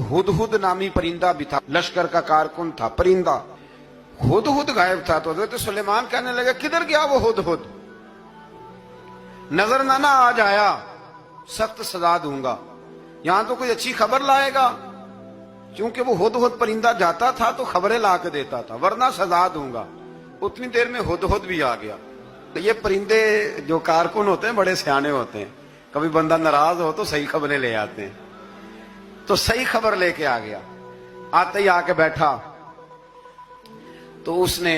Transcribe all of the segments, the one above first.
हुदहुद नामी परिंदा भी था, लश्कर का कारकुन था, परिंदा। हुदहुद गायब था तो हजरत सुलेमान कहने लगे किधर गया वो हुदहुद, नजर ना आज आया सख्त सजा दूंगा, यहां तो कोई अच्छी खबर लाएगा। क्योंकि वो हुदहुद परिंदा जाता था तो खबरें ला के देता था, वरना सजा दूंगा। उतनी देर में हुदहुद भी आ गया। तो ये परिंदे जो कारकुन होते हैं बड़े सियाने होते हैं, कभी बंदा नाराज हो तो सही खबरें ले आते हैं। तो सही खबर लेके आ गया, आते ही आके बैठा तो उसने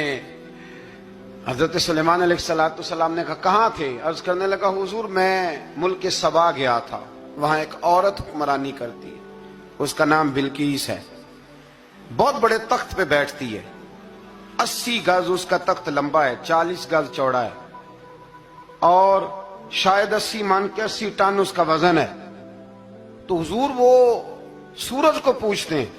हजरत सुलेमान अलैहिस्सलाम ने कहा कहां थे? अर्ज करने लगा हुजूर मैं मुल्क के सबा गया था, वहां एक औरत हुक्मरानी करती है, उसका नाम बिल्कीस है, बहुत बड़े तख्त पे बैठती है, 80 गज उसका तख्त लंबा है, 40 गज चौड़ा है और शायद 80 मान के 80 टन उसका वजन है। तो हुजूर वो सूरज को पूछते हैं।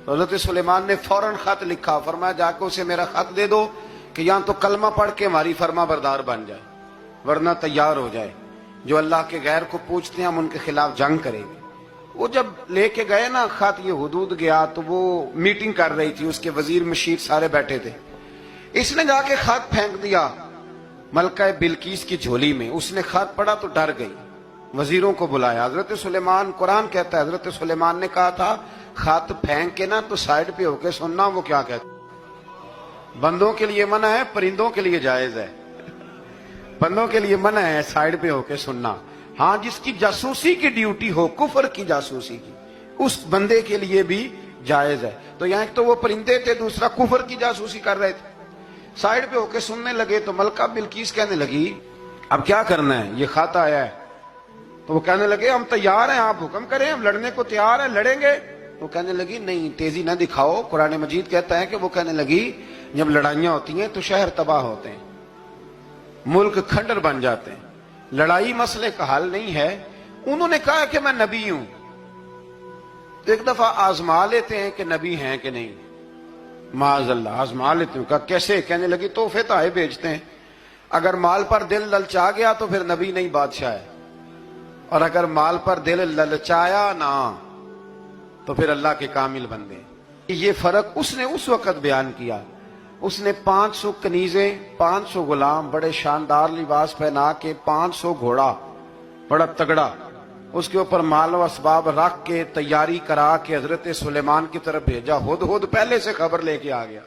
तो हजरत सुलेमान ने फौरन खत लिखा, फरमाया जाकर उसे मेरा खत दे दो कि यहां तो कलमा पढ़ के हमारी फर्मा बरदार बन जाए, वरना तैयार हो जाए, जो अल्लाह के गैर को पूछते हैं हम उनके खिलाफ जंग करेंगे। वो जब लेके गए ना खत, ये हुदूद गया तो वो मीटिंग कर रही थी, उसके वजीर मशीर सारे बैठे थे। इसने जाके खत फेंक दिया मलका बिल्कीस की झोली में। उसने खत पढ़ा तो डर गई, वजीरों को बुलाया। हजरत सुलेमान, कुरान कहता है हजरत सुलेमान ने कहा था खत फेंक के ना तो साइड पे होके सुनना वो क्या कहता। बंदों के लिए मना है, परिंदों के लिए जायज है। बंदों के लिए मना है साइड पे होके सुनना, हाँ जिसकी जासूसी की ड्यूटी हो, कुफर की जासूसी की, उस बंदे के लिए भी जायज है। तो यहाँ एक तो वो परिंदे थे, दूसरा कुफर की जासूसी कर रहे थे। साइड पे होके सुनने लगे तो मलका बिल्कीस कहने लगी अब क्या करना है, ये खत आया है। तो वो कहने लगे हम तैयार हैं, आप हुक्म करें, हम लड़ने को तैयार हैं, लड़ेंगे। वो कहने लगी नहीं तेजी ना दिखाओ, कुरान मजीद कहता है कि वो कहने लगी जब लड़ाइयां होती हैं तो शहर तबाह होते हैं, मुल्क खंडर बन जाते हैं, लड़ाई मसले का हल नहीं है। उन्होंने कहा कि मैं नबी हूं, तो एक दफा आजमा लेते हैं कि नबी हैं कि नहीं, माज़अल्लाह आजमा लेते हैं। कहा कैसे? कहने लगी तोहफे तो आए भेजते हैं, अगर माल पर दिल ललचा गया तो फिर नबी नहीं बादशाह है, और अगर माल पर दिल ललचाया ना तो फिर अल्लाह के कामिल बंदे। ये फर्क उसने उस वक्त बयान किया। उसने 500 कनीजें, 500 गुलाम, बड़े शानदार लिबास पहना के, 500 घोड़ा बड़ा तगड़ा, उसके ऊपर माल व असबाब रख के तैयारी करा के हजरत सुलेमान की तरफ भेजा। हुदहुद पहले से खबर लेके आ गया।